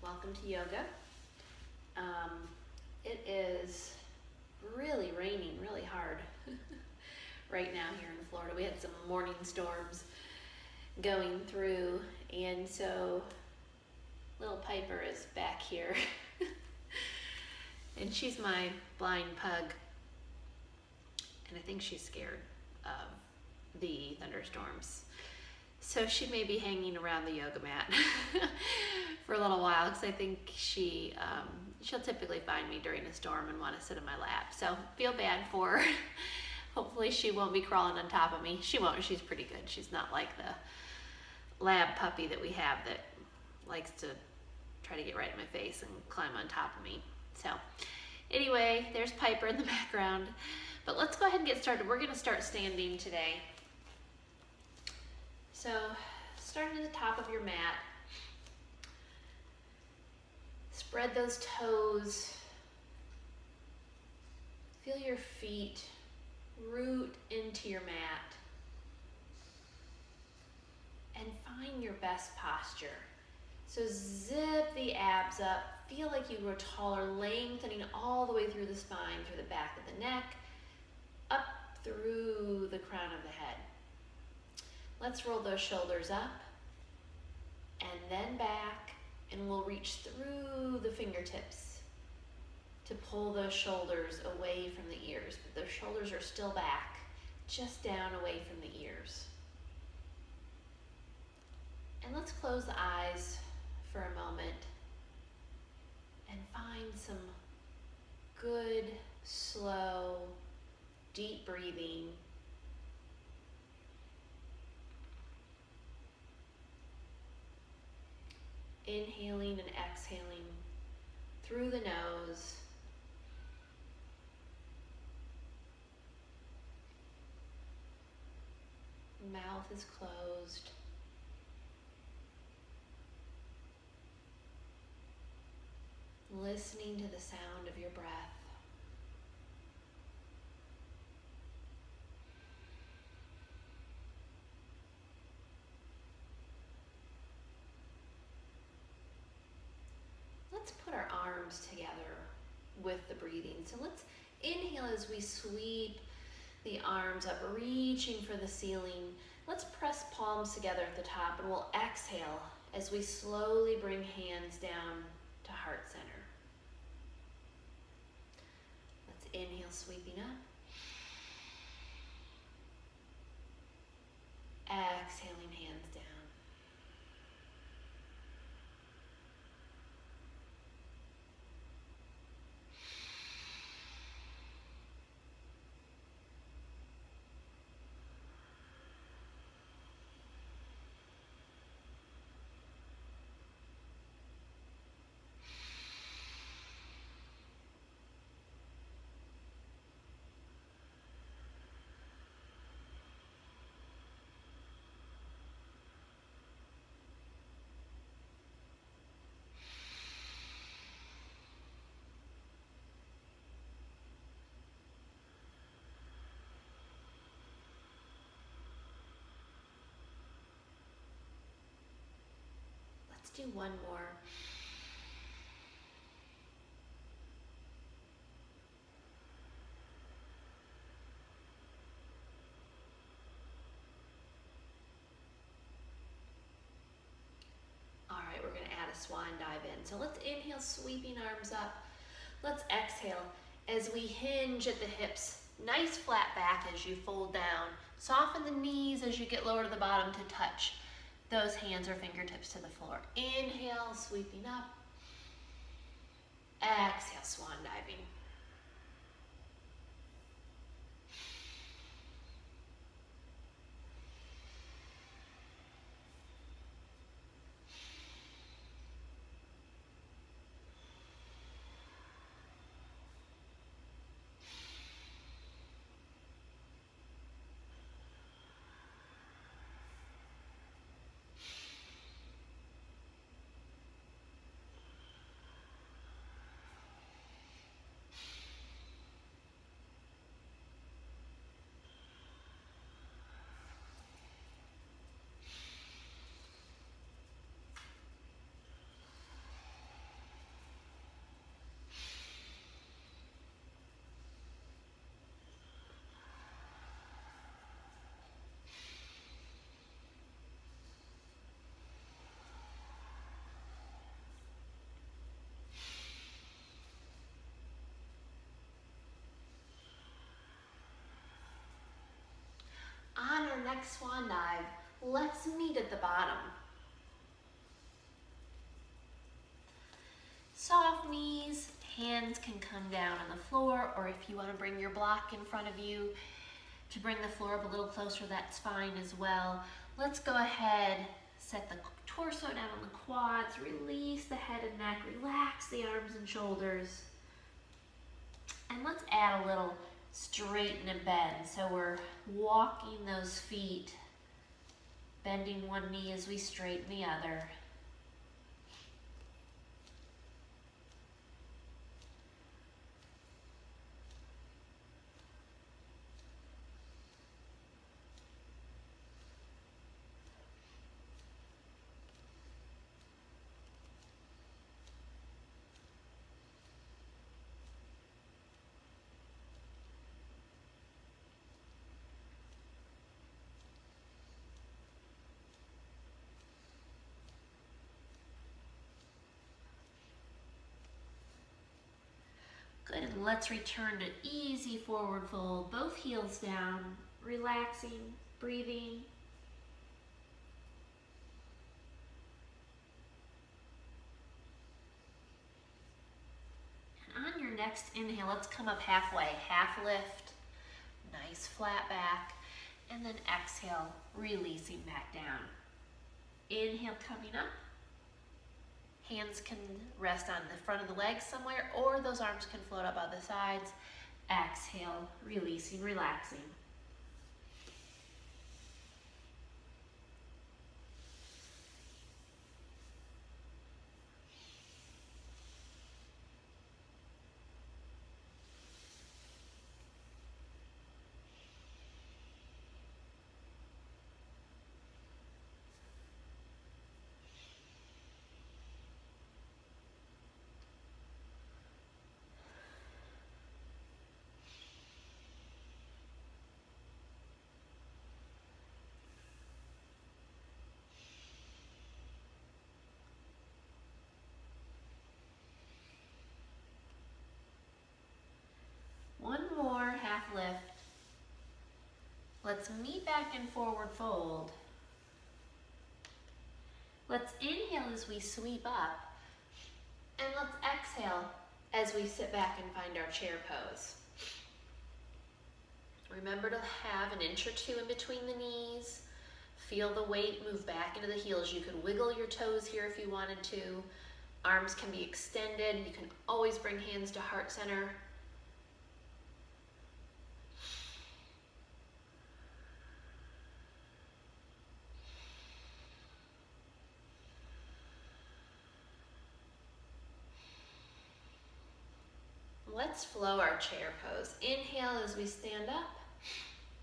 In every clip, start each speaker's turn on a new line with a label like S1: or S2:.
S1: welcome to yoga. It is really raining really hard right now here in Florida. We had some morning storms going through, and so little Piper is back here. And she's my blind pug, and I think she's scared of the thunderstorms. So she may be hanging around the yoga mat for a little while, because I think she'll typically find me during a storm and want to sit in my lap. So feel bad for her. Hopefully she won't be crawling on top of me. She won't. She's pretty good. She's not like the lab puppy that we have that likes to try to get right in my face and climb on top of me. So anyway, there's Piper in the background. But let's go ahead and get started. We're going to start standing today. So start at the top of your mat. Spread those toes. Feel your feet root into your mat. And find your best posture. So zip the abs up. Feel like you grow taller, lengthening all the way through the spine, through the back of the neck, up through the crown of the head. Let's roll those shoulders up and then back, and we'll reach through the fingertips to pull those shoulders away from the ears. But those shoulders are still back, just down away from the ears. And let's close the eyes for a moment and find some good, slow, deep breathing. Inhaling and exhaling through the nose. Mouth is closed. Listening to the sound of your breath. Let's put our arms together with the breathing. So let's inhale as we sweep the arms up, reaching for the ceiling. Let's press palms together at the top, and we'll exhale as we slowly bring hands down to heart center. Let's inhale, sweeping up. Exhaling, hands down. Let's do one more. All right, we're going to add a swan dive in. So let's inhale, sweeping arms up. Let's exhale as we hinge at the hips. Nice flat back as you fold down. Soften the knees as you get lower to the bottom to touch those hands or fingertips to the floor. Inhale, sweeping up. Exhale, swan diving. next swan dive, let's meet at the bottom. Soft knees, hands can come down on the floor, or if you want to bring your block in front of you to bring the floor up a little closer, that's fine as well. Let's go ahead, set the torso down on the quads, release the head and neck, relax the arms and shoulders. And let's add a little straighten and bend. So we're walking those feet, bending one knee as we straighten the other. Good, and let's return to easy forward fold, both heels down, relaxing, breathing. And on your next inhale, let's come up halfway, half lift, nice flat back, and then exhale, releasing back down. Inhale, coming up. Hands can rest on the front of the legs somewhere, or those arms can float up on the sides. Exhale, releasing, relaxing. One more half lift. Let's meet back in forward fold. Let's inhale as we sweep up, and let's exhale as we sit back and find our chair pose. Remember to have an inch or two in between the knees. Feel the weight move back into the heels. You could wiggle your toes here if you wanted to. Arms can be extended. You can always bring hands to heart center. Let's flow our chair pose. Inhale as we stand up,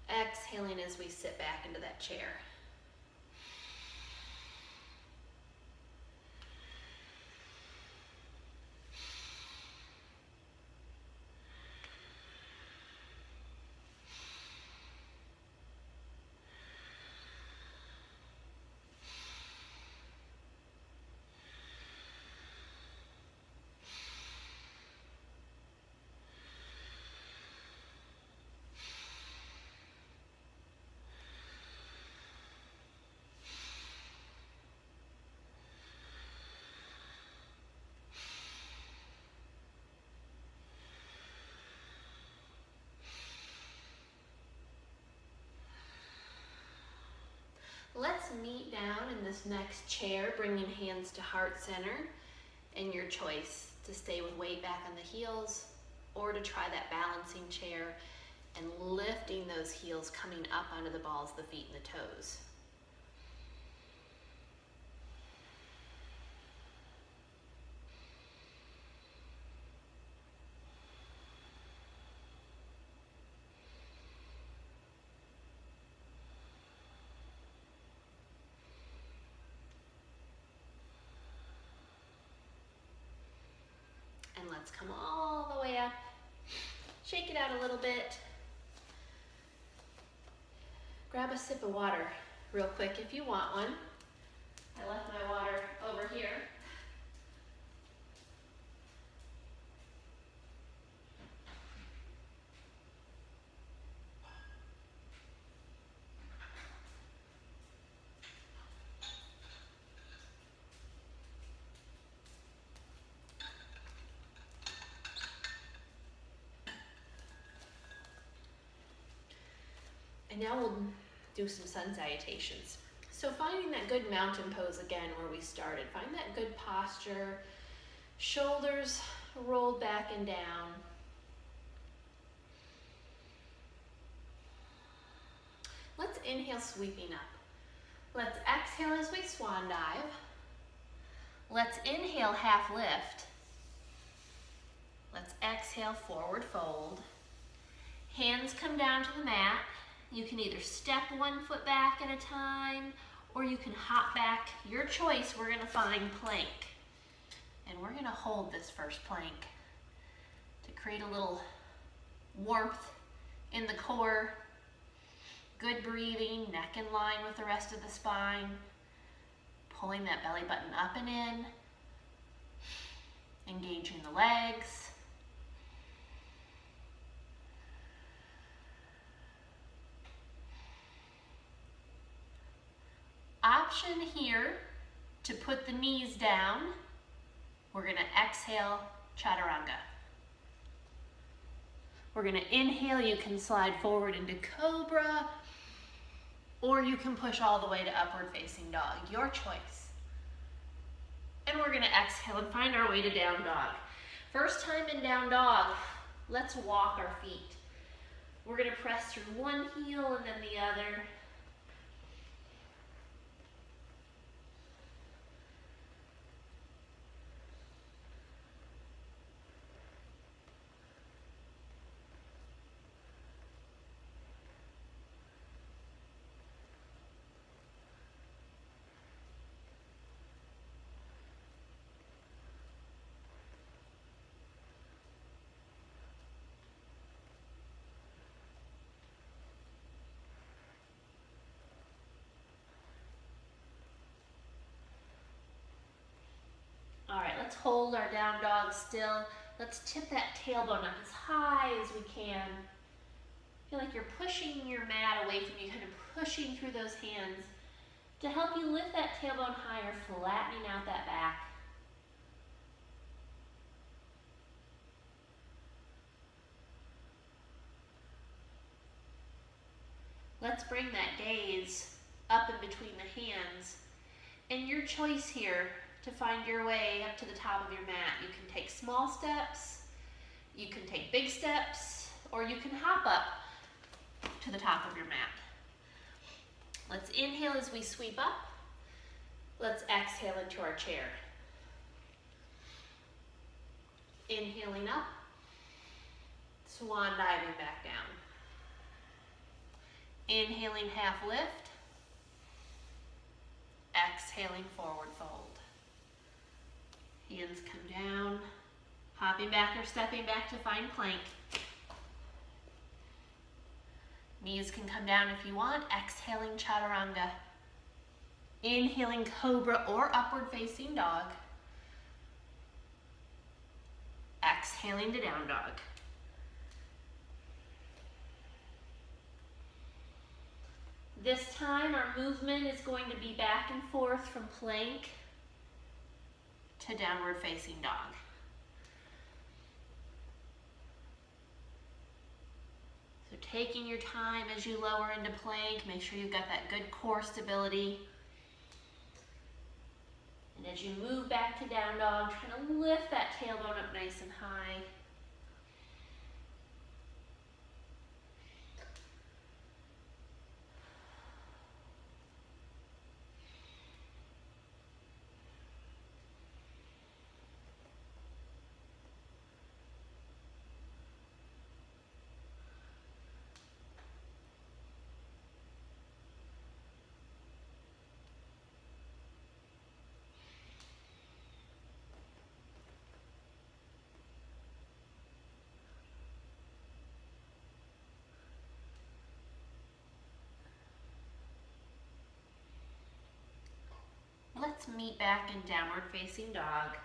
S1: exhaling as we sit back into that chair. Let's meet down in this next chair, bringing hands to heart center, and your choice to stay with weight back on the heels or to try that balancing chair and lifting those heels coming up onto the balls, the feet and the toes. And let's come all the way up. Shake it out a little bit. Grab a sip of water real quick if you want one. I left my water over here. And now we'll do some sun salutations. So finding that good mountain pose again where we started. Find that good posture. Shoulders rolled back and down. Let's inhale, sweeping up. Let's exhale as we swan dive. Let's inhale, half lift. Let's exhale, forward fold. Hands come down to the mat. You can either step one foot back at a time, or you can hop back. Your choice. We're gonna find plank. And we're gonna hold this first plank to create a little warmth in the core. Good breathing, neck in line with the rest of the spine. Pulling that belly button up and in. Engaging the legs. Option here to put the knees down. We're gonna exhale, chaturanga. We're gonna inhale, you can slide forward into cobra, or you can push all the way to upward facing dog, your choice. And we're gonna exhale and find our way to down dog. First time in down dog, let's walk our feet. We're gonna press through one heel and then the other. All right, let's hold our down dog still. Let's tip that tailbone up as high as we can. Feel like you're pushing your mat away from you, kind of pushing through those hands to help you lift that tailbone higher, flattening out that back. Let's bring that gaze up in between the hands. And your choice here to find your way up to the top of your mat. You can take small steps, you can take big steps, or you can hop up to the top of your mat. Let's inhale as we sweep up. Let's exhale into our chair. Inhaling up, swan diving back down. Inhaling, half lift. Exhaling, forward fold. Hands come down, hopping back or stepping back to find plank. Knees can come down if you want. Exhaling, chaturanga. Inhaling, cobra or upward facing dog. Exhaling to down dog. This time our movement is going to be back and forth from plank to downward facing dog. So taking your time as you lower into plank, make sure you've got that good core stability. And as you move back to down dog, try to lift that tailbone up nice and high. Let's meet back in downward facing dog.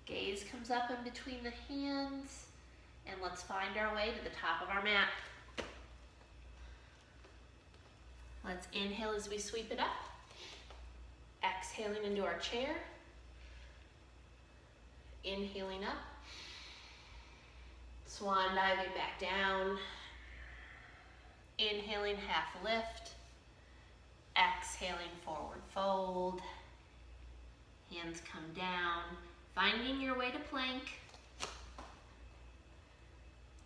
S1: Gaze comes up in between the hands, and let's find our way to the top of our mat. Let's inhale as we sweep it up. Exhaling into our chair. Inhaling up. Swan diving back down. Inhaling, half lift. Exhaling, forward fold. Hands come down. Finding your way to plank.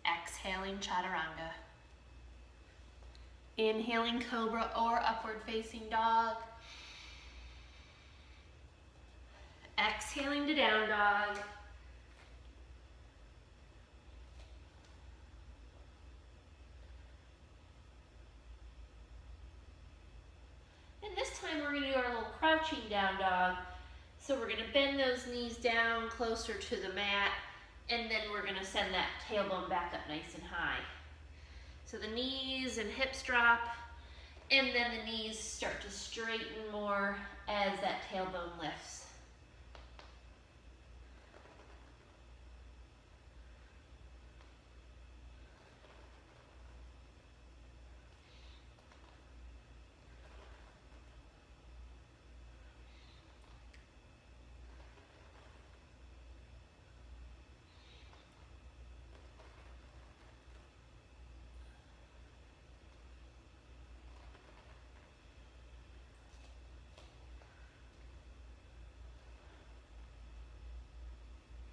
S1: Exhaling, chaturanga. Inhaling, cobra or upward facing dog. Exhaling to down dog. And this time we're going to do our little crouching down dog. So we're going to bend those knees down closer to the mat, and then we're going to send that tailbone back up nice and high. So the knees and hips drop, and then the knees start to straighten more as that tailbone lifts.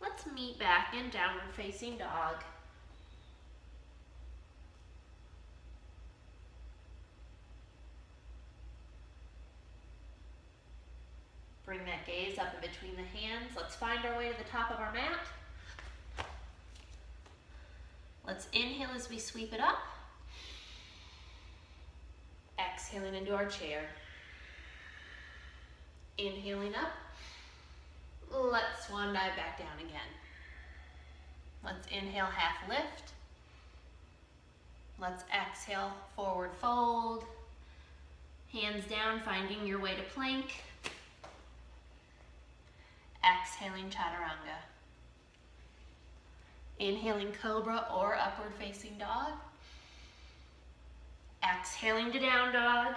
S1: Let's meet back in downward facing dog. Bring that gaze up in between the hands. Let's find our way to the top of our mat. Let's inhale as we sweep it up. Exhaling into our chair. Inhaling up. Let's swan dive back down again. Let's inhale, half lift. Let's exhale, forward fold. Hands down, finding your way to plank. Exhaling, chaturanga. Inhaling, cobra or upward facing dog. Exhaling to down dog.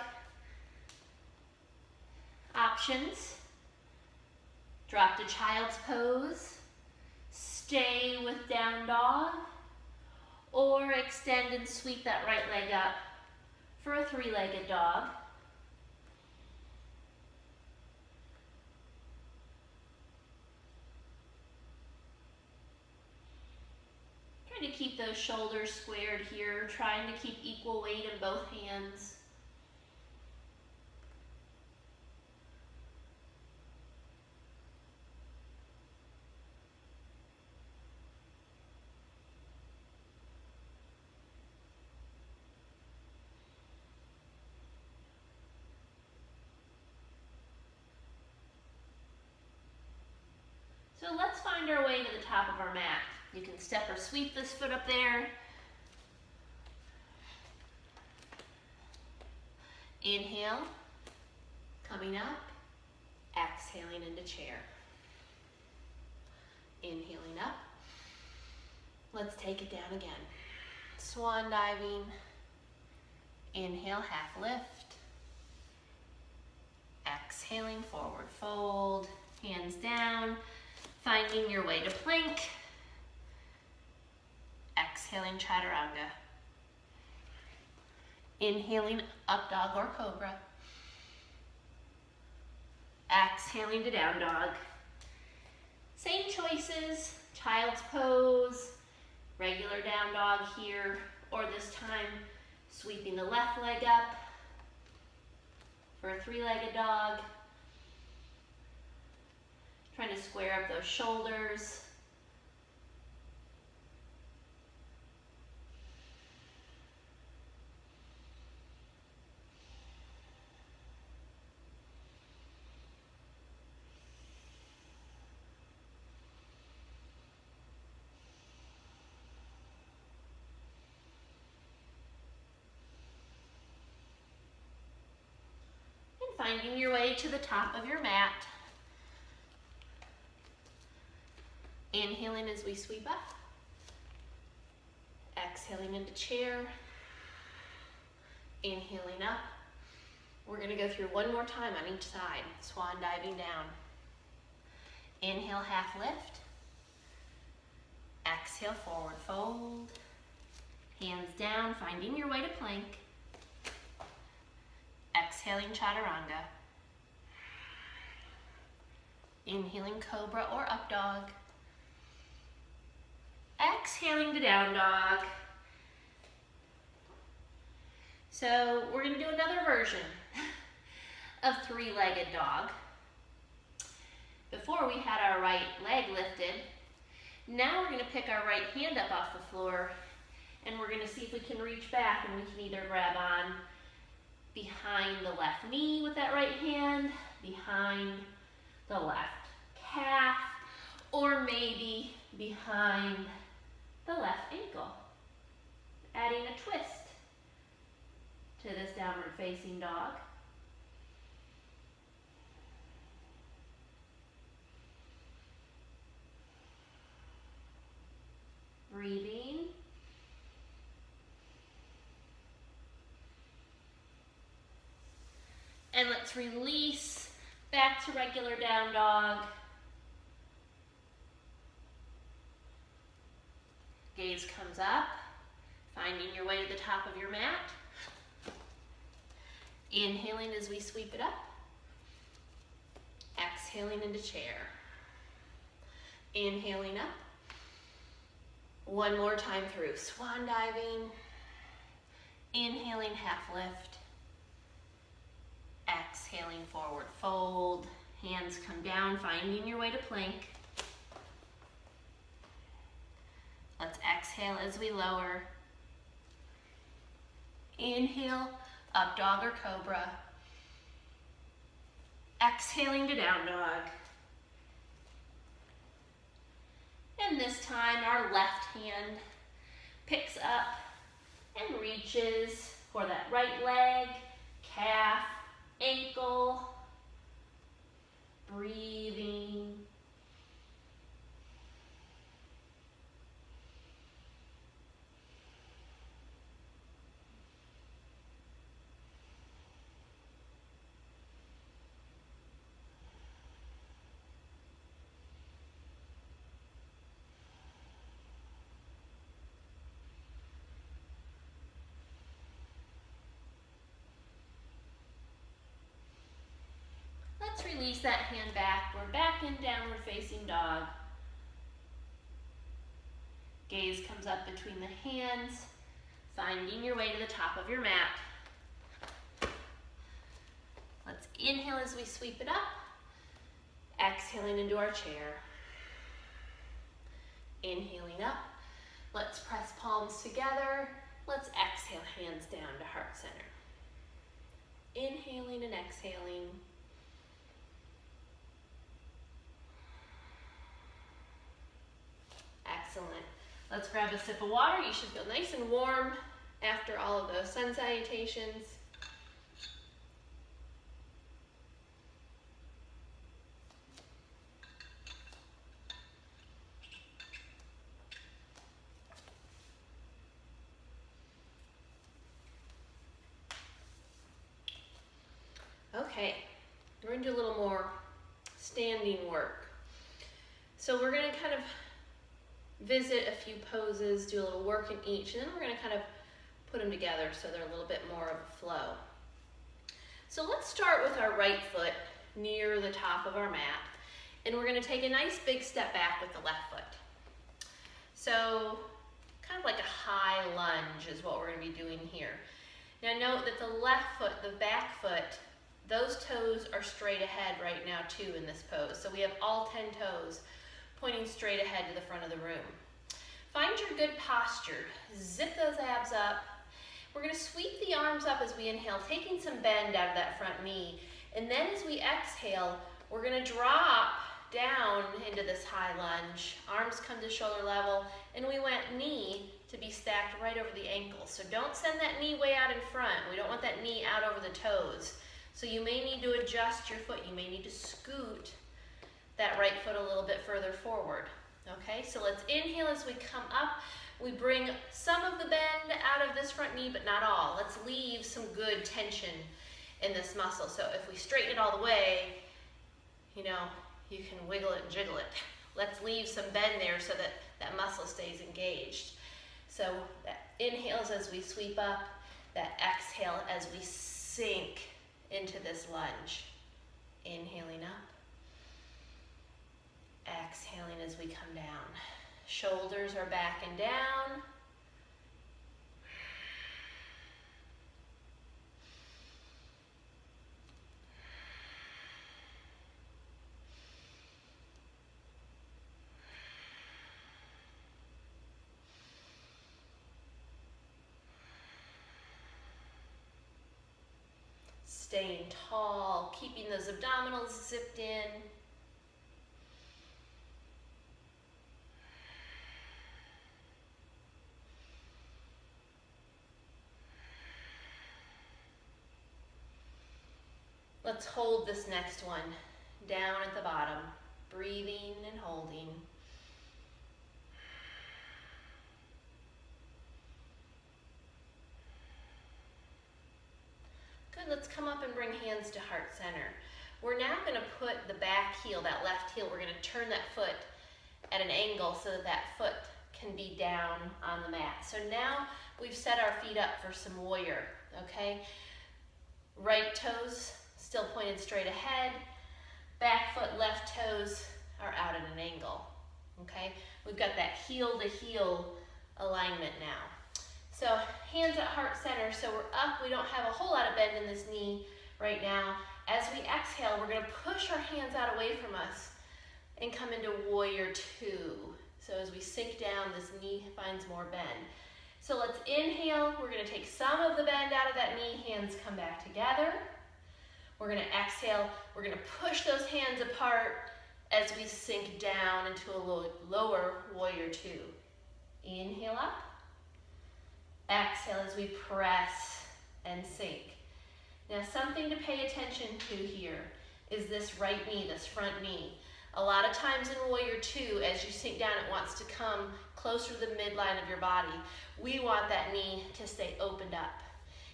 S1: Options. Drop to child's pose. Stay with down dog. Or extend and sweep that right leg up for a three-legged dog. Trying to keep those shoulders squared here, trying to keep equal weight in both hands. So let's find our way to the top of our mat. You can step or sweep this foot up there. Inhale, coming up, exhaling into chair. Inhaling up. Let's take it down again. Swan diving. Inhale, half lift. Exhaling, forward fold. Hands down. Finding your way to plank. Exhaling, chaturanga. Inhaling, up dog or cobra. Exhaling to down dog. Same choices, child's pose, regular down dog here, or this time sweeping the left leg up for a three-legged dog. Trying to square up those shoulders. And finding your way to the top of your mat. Inhaling as we sweep up. Exhaling into chair. Inhaling up. We're going to go through one more time on each side. Swan diving down. Inhale, half lift. Exhale, forward fold. Hands down, finding your way to plank. Exhaling, chaturanga. Inhaling, cobra or up dog. Exhaling to down dog. So we're going to do another version of three-legged dog. Before we had our right leg lifted. Now we're going to pick our right hand up off the floor and we're going to see if we can reach back, and we can either grab on behind the left knee with that right hand, behind the left calf, or maybe behind the left ankle, adding a twist to this downward facing dog. Breathing. And let's release back to regular down dog. Gaze comes up, finding your way to the top of your mat. Inhaling as we sweep it up. Exhaling into chair. Inhaling up. One more time through, swan diving. Inhaling, half lift. Exhaling, forward fold. Hands come down, finding your way to plank. Let's exhale as we lower. Inhale, up dog or cobra. Exhaling to down dog. And this time our left hand picks up and reaches for that right leg, calf, ankle. Breathing. Let's release that hand back. We're back in downward facing dog. Gaze comes up between the hands, finding your way to the top of your mat. Let's inhale as we sweep it up, exhaling into our chair. Inhaling up. Let's press palms together. Let's exhale, hands down to heart center. Inhaling and exhaling. Excellent. Let's grab a sip of water. You should feel nice and warm after all of those sun salutations. Okay, we're going to do a little more standing work. So we're going to kind of visit a few poses, do a little work in each, and then we're going to kind of put them together so they're a little bit more of a flow. So let's start with our right foot near the top of our mat, and we're going to take a nice big step back with the left foot. So kind of like a high lunge is what we're going to be doing here. Now note that the left foot, the back foot, those toes are straight ahead right now too in this pose. So we have all 10 toes pointing straight ahead to the front of the room. Find your good posture. Zip those abs up. We're going to sweep the arms up as we inhale, taking some bend out of that front knee. And then as we exhale, we're going to drop down into this high lunge. Arms come to shoulder level, and we want knee to be stacked right over the ankle. So don't send that knee way out in front. We don't want that knee out over the toes. So you may need to adjust your foot. You may need to scoot that right foot a little bit further forward. Okay, so let's inhale as we come up. We bring some of the bend out of this front knee, but not all. Let's leave some good tension in this muscle. So if we straighten it all the way, you know, you can wiggle it and jiggle it. Let's leave some bend there so that that muscle stays engaged. So that inhales as we sweep up, that exhale as we sink into this lunge. Inhaling up, exhaling as we come down. Shoulders are back and down. Staying tall, keeping those abdominals zipped in. Let's hold this next one down at the bottom, breathing and holding. Good, let's come up and bring hands to heart center. We're now going to put the back heel, that left heel, we're going to turn that foot at an angle so that that foot can be down on the mat. So now we've set our feet up for some warrior, okay? Right toes still pointed straight ahead. Back foot, left toes are out at an angle, okay? We've got that heel to heel alignment now. So hands at heart center, so we're up, we don't have a whole lot of bend in this knee right now. As we exhale, we're gonna push our hands out away from us and come into warrior two. So as we sink down, this knee finds more bend. So let's inhale, we're gonna take some of the bend out of that knee, hands come back together. We're gonna exhale, we're gonna push those hands apart as we sink down into a lower warrior two. Inhale up. Exhale as we press and sink. Now something to pay attention to here is this right knee, this front knee. A lot of times in warrior two, as you sink down, it wants to come closer to the midline of your body. We want that knee to stay opened up.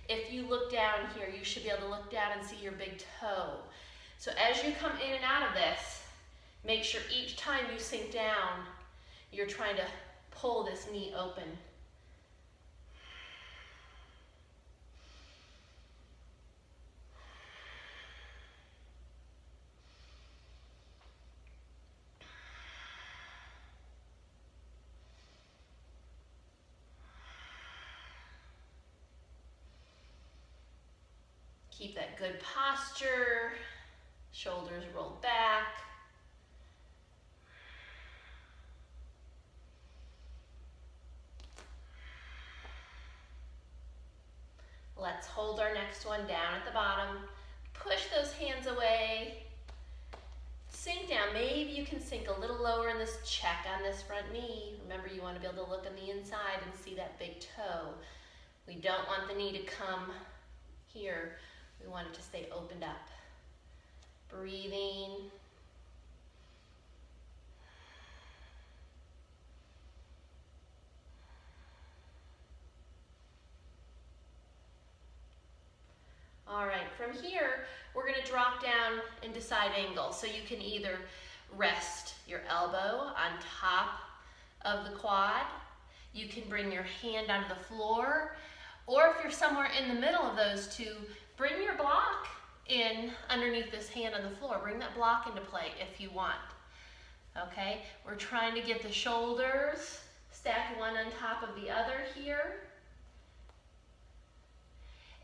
S1: If you look down here, you should be able to look down and see your big toe. So as you come in and out of this, make sure each time you sink down, you're trying to pull this knee open. Keep that good posture, shoulders rolled back. Let's hold our next one down at the bottom. Push those hands away. Sink down. Maybe you can sink a little lower in this check on this front knee. Remember, you want to be able to look on the inside and see that big toe. We don't want the knee to come here. We want it to stay opened up. Breathing. All right, from here, we're gonna drop down into side angle. So you can either rest your elbow on top of the quad, you can bring your hand onto the floor, or if you're somewhere in the middle of those two, bring your block in underneath this hand on the floor. Bring that block into play if you want, okay? We're trying to get the shoulders stacked one on top of the other here.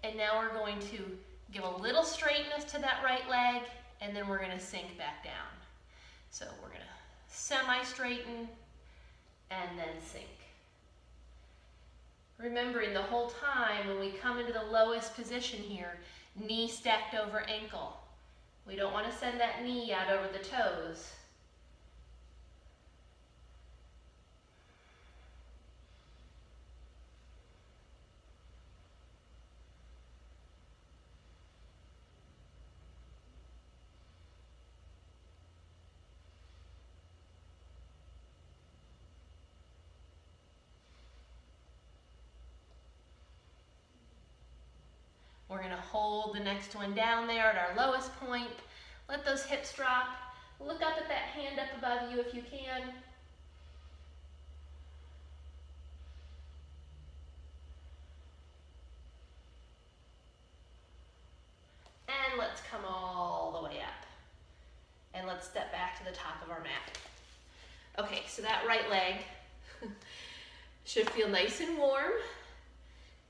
S1: And now we're going to give a little straightness to that right leg, and then we're gonna sink back down. So we're gonna semi-straighten and then sink. Remembering the whole time when we come into the lowest position here, knee stacked over ankle. We don't want to send that knee out over the toes. We're going to hold the next one down there at our lowest point. Let those hips drop. Look up at that hand up above you if you can. let's come all the way up. And let's step back to the top of our mat. Okay, so that right leg should feel nice and warm,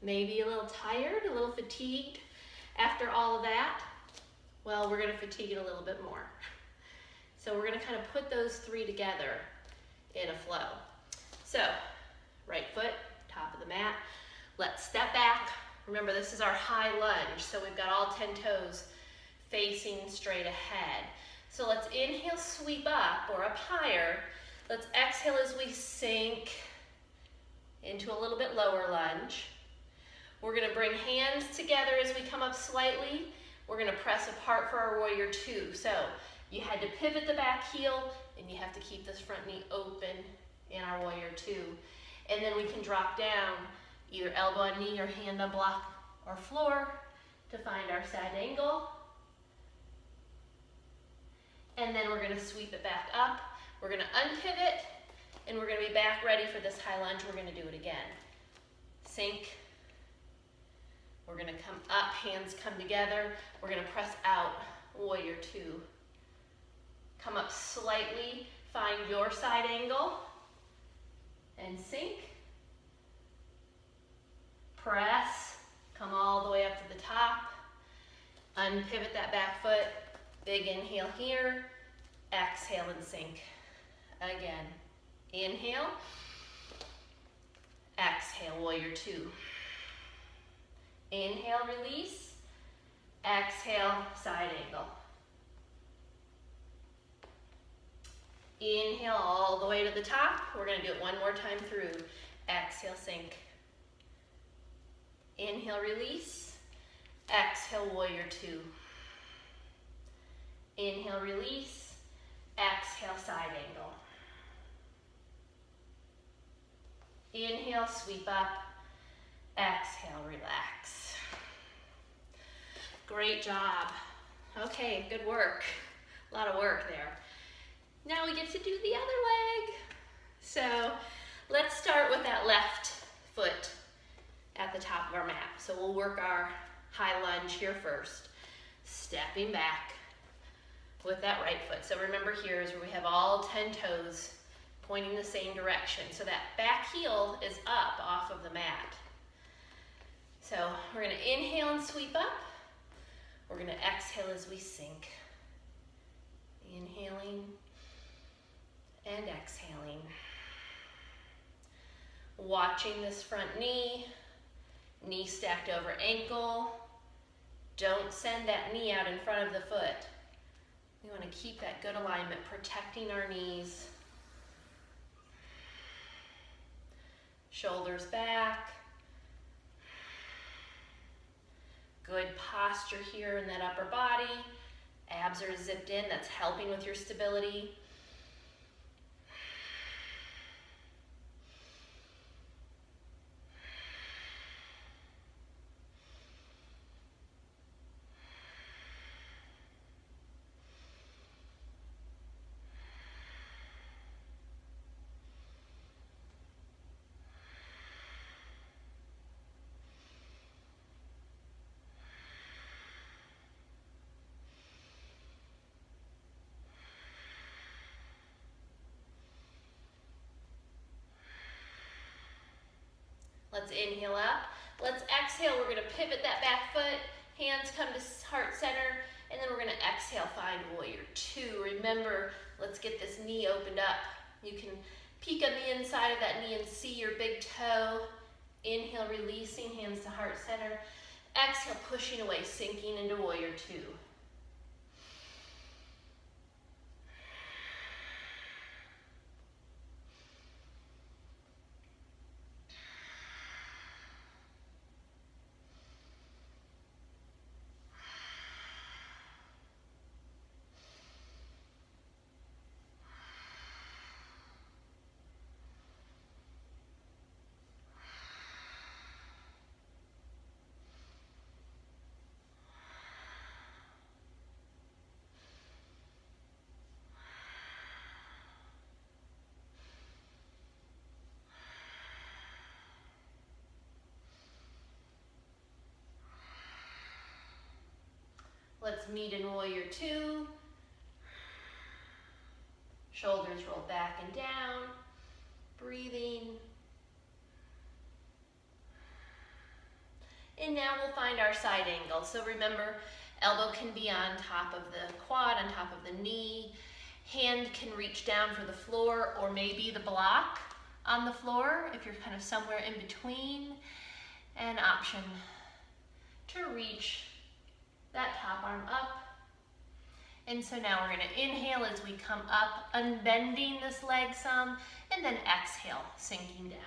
S1: maybe a little tired, a little fatigued after all of that. Well, we're gonna fatigue it a little bit more. So we're gonna kind of put those three together in a flow. So, right foot, top of the mat. Let's step back. Remember, this is our high lunge, so we've got all 10 toes facing straight ahead. So let's inhale, sweep up or up higher. Let's exhale as we sink into a little bit lower lunge. We're gonna bring hands together as we come up slightly. We're gonna press apart for our warrior two. So you had to pivot the back heel and you have to keep this front knee open in our warrior two. And then we can drop down either elbow on knee or hand on block or floor to find our side angle. And then we're gonna sweep it back up. We're gonna unpivot and we're gonna be back ready for this high lunge. We're gonna do it again. Sink. We're gonna come up, hands come together. We're gonna press out, warrior two. Come up slightly, find your side angle, and sink. Press, come all the way up to the top. Unpivot that back foot. Big inhale here. Exhale and sink. Again. Inhale. Exhale, warrior two. Inhale, release. Exhale, side angle. Inhale all the way to the top. We're gonna do it one more time through. Exhale, sink. Inhale, release. Exhale, warrior two. Inhale, release. Exhale, side angle. Inhale, sweep up. Exhale, relax. Great job. Okay, good work. A lot of work there. Now we get to do the other leg. So let's start with that left foot at the top of our mat. So we'll work our high lunge here first. Stepping back with that right foot. So remember, here is where we have all 10 toes pointing the same direction. So that back heel is up off of the mat. So we're gonna inhale and sweep up. We're gonna exhale as we sink. Inhaling and exhaling. Watching this front knee, knee stacked over ankle. Don't send that knee out in front of the foot. We want to keep that good alignment, protecting our knees. Shoulders back. Good posture here in that upper body. Abs are zipped in, that's helping with your stability. Let's inhale up. Let's exhale. We're going to pivot that back foot. Hands come to heart center. And then we're going to exhale, find warrior two. Remember, let's get this knee opened up. You can peek on the inside of that knee and see your big toe. Inhale, releasing, hands to heart center. Exhale, pushing away, sinking into warrior two. Let's meet in warrior two. Shoulders roll back and down, breathing. And now we'll find our side angle. So remember, elbow can be on top of the quad, on top of the knee. Hand can reach down for the floor or maybe the block on the floor if you're kind of somewhere in between. An option to reach that top arm up. And so now we're going to inhale as we come up, unbending this leg some, and then exhale, sinking down.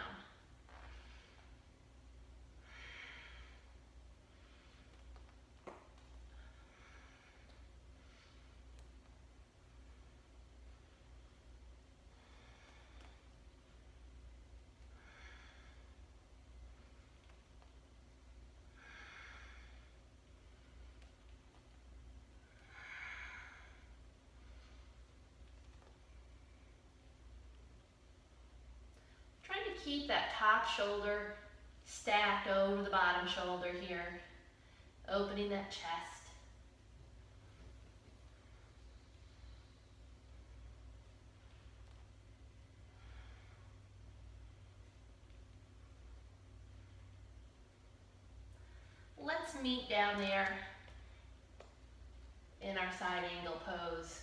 S1: Keep that top shoulder stacked over the bottom shoulder here, opening that chest. Let's meet down there in our side angle pose.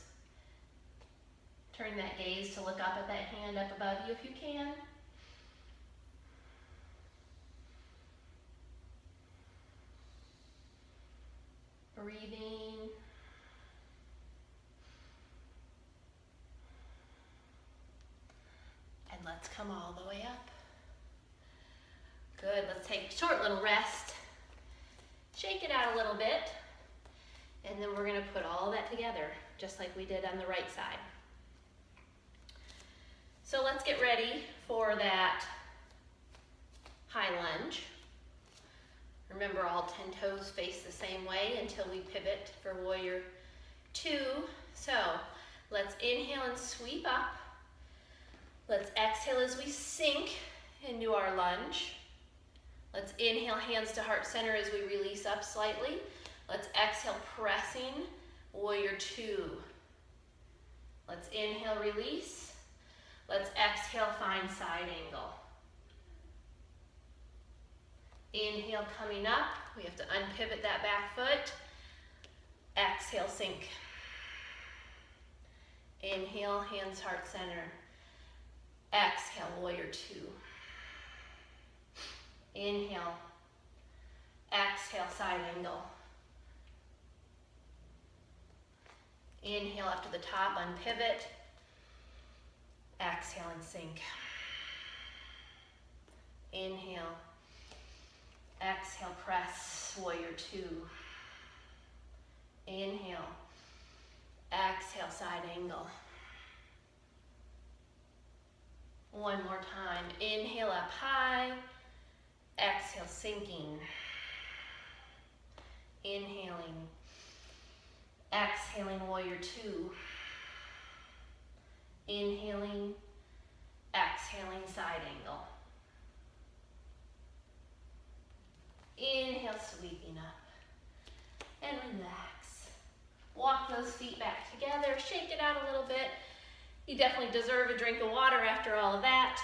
S1: Turn that gaze to look up at that hand up above you if you can. Breathing. And let's come all the way up. Good, let's take a short little rest. Shake it out a little bit. And then we're gonna put all that together, just like we did on the right side. So let's get ready for that high lunge. Remember, all 10 toes face the same way until we pivot for warrior two. So let's inhale and sweep up. Let's exhale as we sink into our lunge. Let's inhale, hands to heart center as we release up slightly. Let's exhale, pressing, warrior two. Let's inhale, release. Let's exhale, find side angle. Inhale, coming up. We have to unpivot that back foot. Exhale, sink. Inhale, hands, heart center. Exhale, warrior two. Inhale. Exhale, side angle. Inhale up to the top, unpivot. Exhale and sink. Inhale. Exhale, press, warrior two. Inhale. Exhale, side angle. One more time. Inhale up high. Exhale, sinking. Inhaling. Exhaling, warrior two. Inhaling. Exhaling, side angle. Inhale, sweeping up. And relax. Walk those feet back together. Shake it out a little bit. You definitely deserve a drink of water after all of that.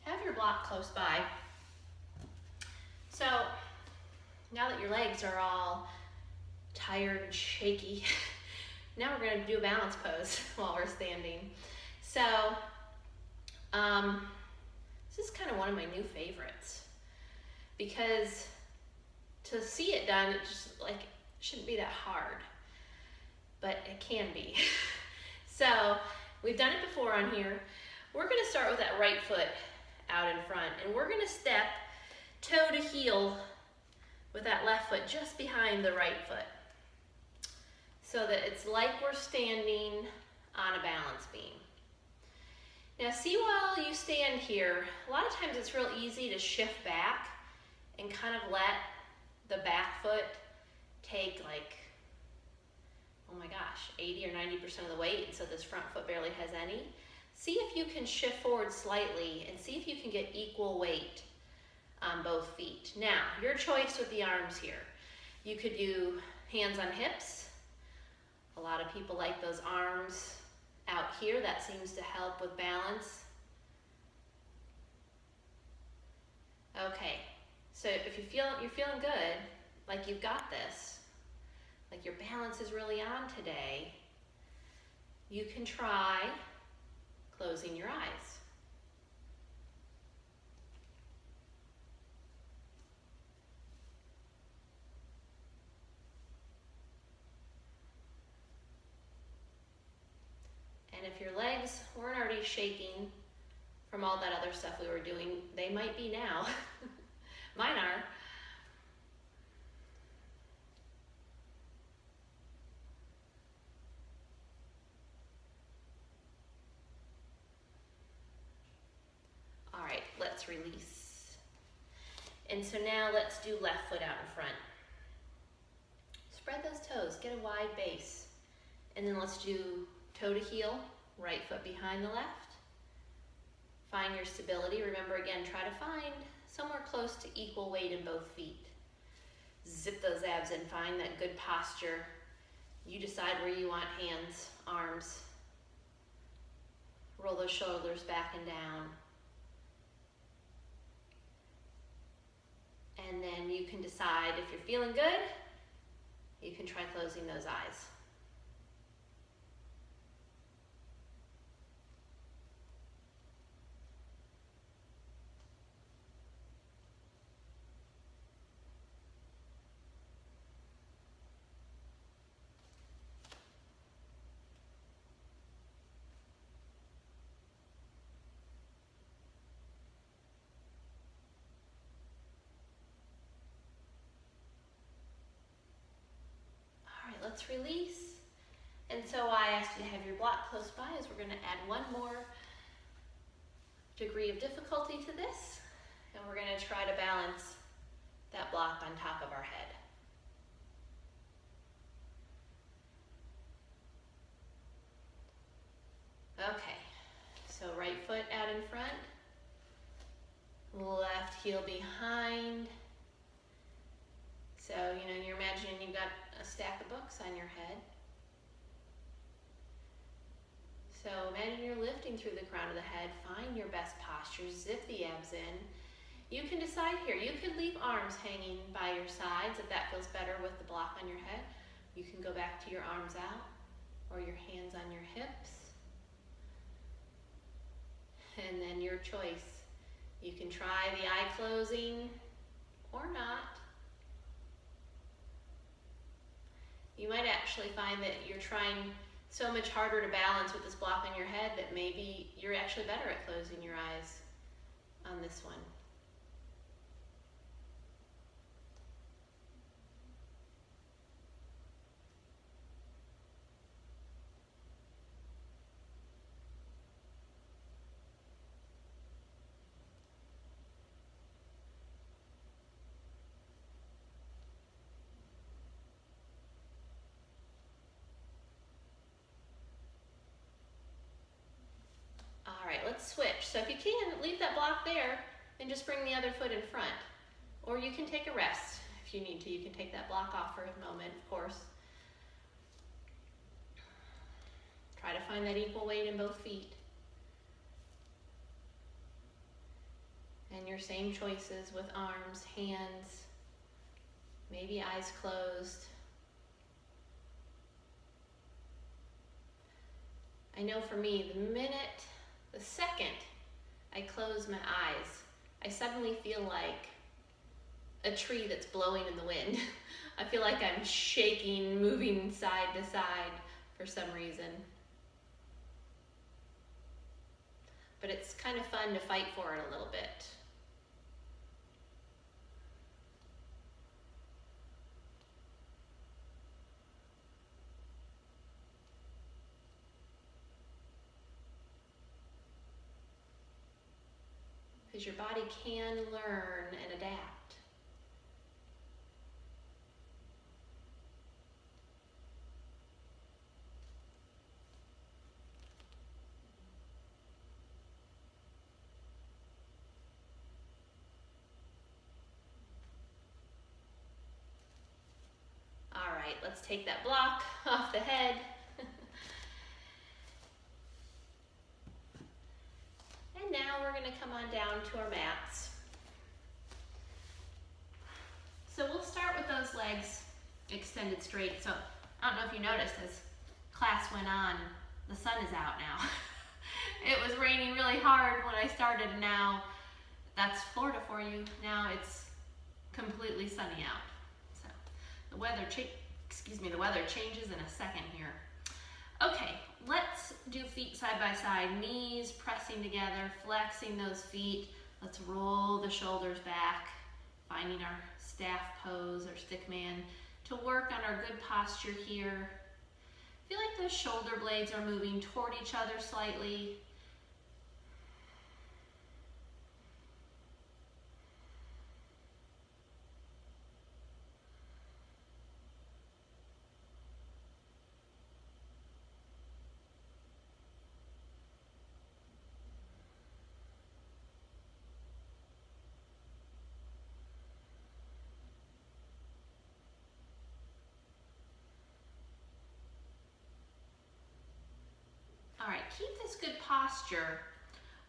S1: Have your block close by. So, now that your legs are all tired and shaky, now we're going to do a balance pose while we're standing. So, this is kind of one of my new favorites because to see it done, it just like shouldn't be that hard, but it can be. So, we've done it before on here. We're going to start with that right foot out in front, and we're going to step toe to heel with that left foot just behind the right foot, so that it's like we're standing on a balance beam. Now see, while you stand here, a lot of times it's real easy to shift back and kind of let the back foot take like oh my gosh, 80 or 90% of the weight, and so this front foot barely has any. See if you can shift forward slightly and see if you can get equal weight on both feet. Now, your choice with the arms here. You could do hands on hips. A lot of people like those arms out here. That seems to help with balance. Okay, so if you're feeling good, like you've got this, like your balance is really on today, you can try closing your eyes. And if your legs weren't already shaking from all that other stuff we were doing, they might be now. Mine are. All right, let's release. And so now let's do left foot out in front. Spread those toes, get a wide base. And then let's do toe to heel, right foot behind the left. Find your stability. Remember again, try to find somewhere close to equal weight in both feet. Zip those abs in, find that good posture. You decide where you want hands, arms. Roll those shoulders back and down. And then you can decide if you're feeling good, you can try closing those eyes. Let's release. And so I asked you to have your block close by as we're going to add one more degree of difficulty to this. And we're going to try to balance that block on top of our head. Okay, so right foot out in front, left heel behind. So, you're imagining you've got a stack of books on your head. So imagine you're lifting through the crown of the head. Find your best posture. Zip the abs in. You can decide here. You could leave arms hanging by your sides if that feels better with the block on your head. You can go back to your arms out or your hands on your hips. And then your choice. You can try the eye closing or not. You might actually find that you're trying so much harder to balance with this block on your head that maybe you're actually better at closing your eyes on this one. Let's switch. So if you can, leave that block there and just bring the other foot in front. Or you can take a rest if you need to. You can take that block off for a moment, of course. Try to find that equal weight in both feet. And your same choices with arms, hands, maybe eyes closed. I know for me, the second I close my eyes, I suddenly feel like a tree that's blowing in the wind. I feel like I'm shaking, moving side to side for some reason. But it's kind of fun to fight for it a little bit. Because your body can learn and adapt. right, let's take that block off the head. And now we're going to come on down to our mats. So we'll start with those legs extended straight. So I don't know if you noticed, as class went on, the sun is out now. It was raining really hard when I started, and now that's Florida for you. Now it's completely sunny out. So the weather changes in a second here. Okay, let's do feet side by side, knees pressing together, flexing those feet. Let's roll the shoulders back, finding our staff pose or stick man to work on our good posture here. Feel like those shoulder blades are moving toward each other slightly. All right, keep this good posture.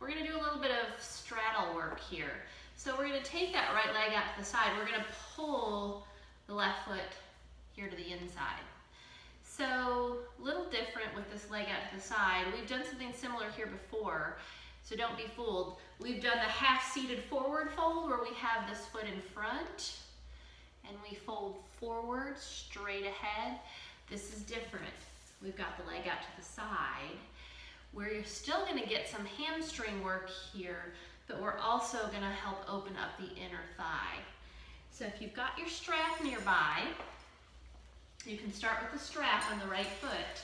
S1: We're gonna do a little bit of straddle work here. So we're gonna take that right leg out to the side. We're gonna pull the left foot here to the inside. So a little different with this leg out to the side. We've done something similar here before, so don't be fooled. We've done the half-seated forward fold where we have this foot in front and we fold forward straight ahead. This is different. We've got the leg out to the side, where you're still gonna get some hamstring work here, but we're also gonna help open up the inner thigh. So if you've got your strap nearby, you can start with the strap on the right foot.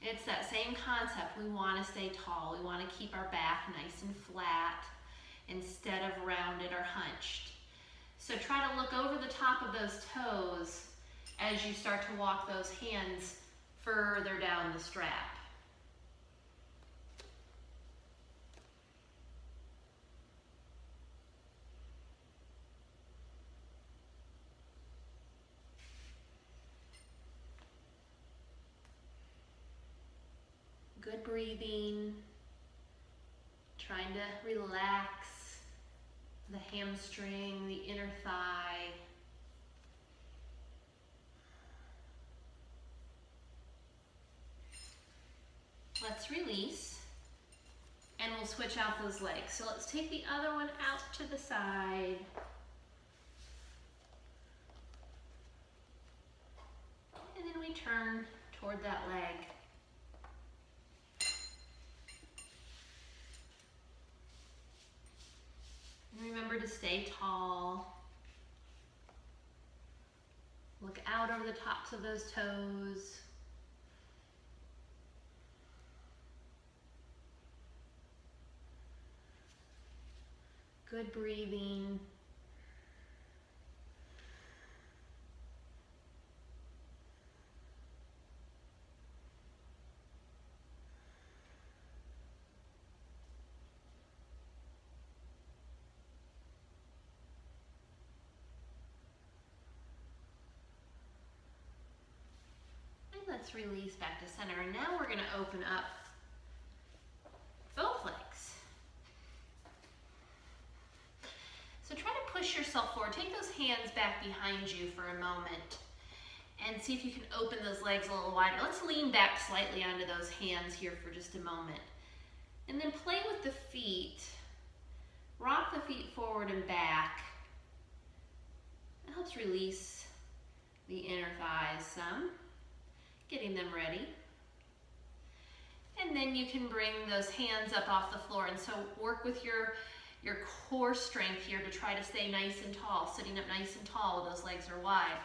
S1: It's that same concept. We wanna stay tall. We wanna keep our back nice and flat instead of rounded or hunched. So try to look over the top of those toes as you start to walk those hands further down the strap. Good breathing, trying to relax the hamstring, the inner thigh. Let's release, and we'll switch out those legs. So let's take the other one out to the side. And then we turn toward that leg. And remember to stay tall. Look out over the tops of those toes. Good breathing. And let's release back to center. And now we're going to open up both legs. So try to push yourself forward. Take those hands back behind you for a moment and see if you can open those legs a little wider. Let's lean back slightly onto those hands here for just a moment. And then play with the feet. Rock the feet forward and back. It helps release the inner thighs some, getting them ready. And then you can bring those hands up off the floor. And so work with your core strength here to try to stay nice and tall, sitting up nice and tall while those legs are wide.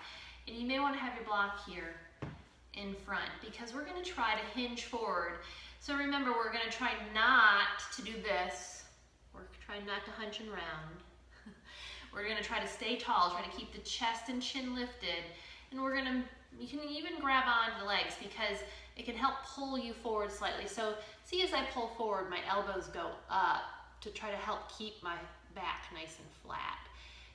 S1: And you may want to have your block here in front because we're going to try to hinge forward. So remember, we're going to try not to do this. We're trying not to hunch and round. We're going to try to stay tall, try to keep the chest and chin lifted. And you can even grab onto the legs because it can help pull you forward slightly. So see, as I pull forward, my elbows go up to try to help keep my back nice and flat.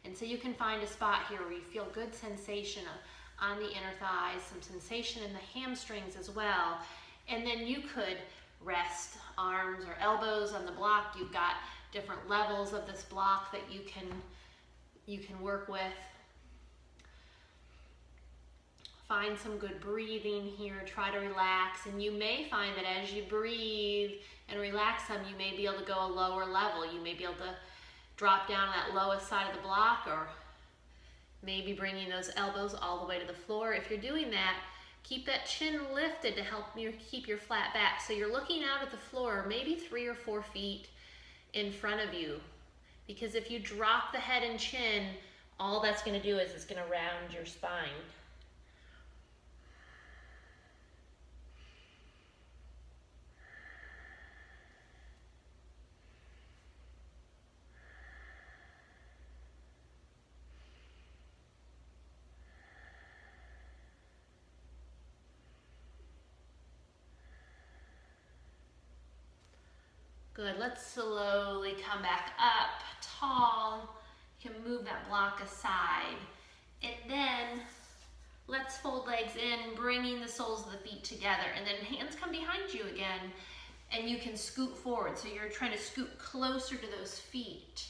S1: And so you can find a spot here where you feel good sensation on the inner thighs, some sensation in the hamstrings as well. And then you could rest arms or elbows on the block. You've got different levels of this block that you can work with. Find some good breathing here, try to relax, and you may find that as you breathe and relax some, you may be able to go a lower level. You may be able to drop down that lowest side of the block, or maybe bringing those elbows all the way to the floor. If you're doing that, keep that chin lifted to help you keep your flat back. So you're looking out at the floor, maybe 3 or 4 feet in front of you, because if you drop the head and chin, all that's going to do is it's going to round your spine. Good, let's slowly come back up, tall. You can move that block aside. And then let's fold legs in, bringing the soles of the feet together. And then hands come behind you again, and you can scoot forward. So you're trying to scoot closer to those feet.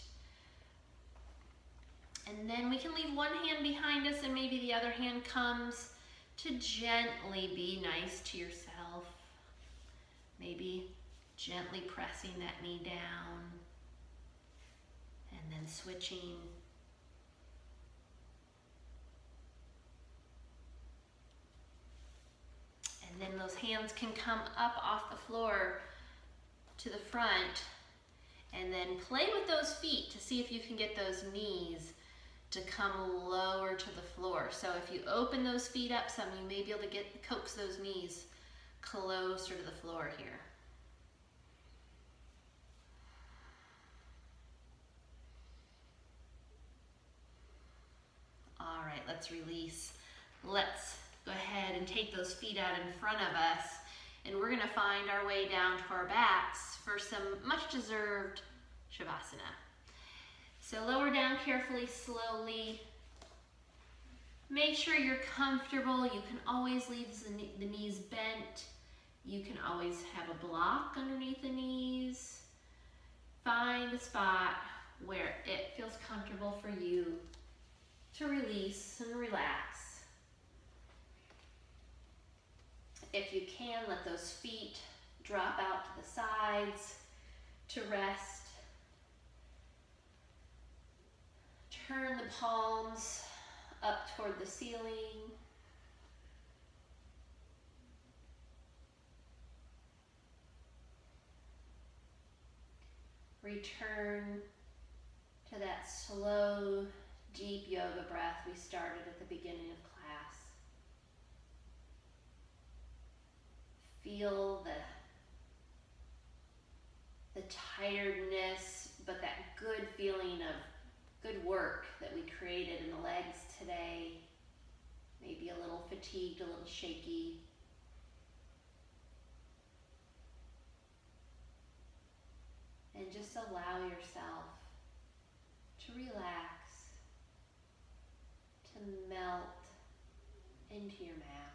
S1: And then we can leave one hand behind us, and maybe the other hand comes to gently be nice to yourself. Maybe gently pressing that knee down, and then switching. And then those hands can come up off the floor to the front, and then play with those feet to see if you can get those knees to come lower to the floor. So if you open those feet up some, you may be able to coax those knees closer to the floor here. All right, let's release. Let's go ahead and take those feet out in front of us, and we're gonna find our way down to our backs for some much deserved Shavasana. So lower down carefully, slowly. Make sure you're comfortable. You can always leave the knees bent. You can always have a block underneath the knees. Find a spot where it feels comfortable for you to release and relax. If you can, let those feet drop out to the sides to rest. Turn the palms up toward the ceiling. Return to that slow, deep yoga breath we started at the beginning of class. Feel the tiredness, but that good feeling of good work that we created in the legs today. Maybe a little fatigued, a little shaky. And just allow yourself to relax, to melt into your mat.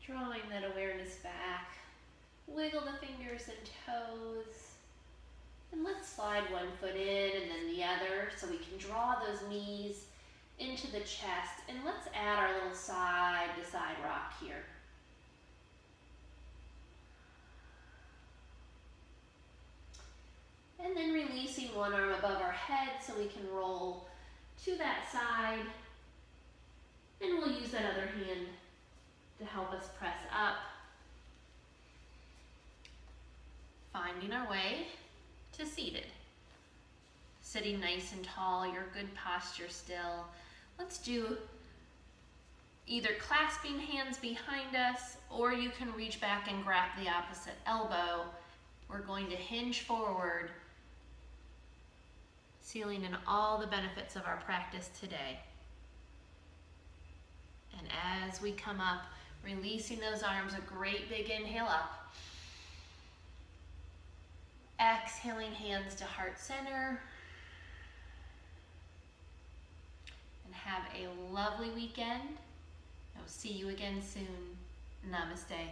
S1: Drawing that awareness back. Wiggle the fingers and toes. And let's slide one foot in and then the other so we can draw those knees into the chest. And let's add our little side to side rock here. And then releasing one arm above our head so we can roll to that side. And we'll use that other hand to help us press up. Finding our way to seated. Sitting nice and tall, your good posture still. Let's do either clasping hands behind us, or you can reach back and grab the opposite elbow. We're going to hinge forward, sealing in all the benefits of our practice today. And as we come up, releasing those arms, a great big inhale up. Exhaling hands to heart center. And have a lovely weekend. I will see you again soon. Namaste.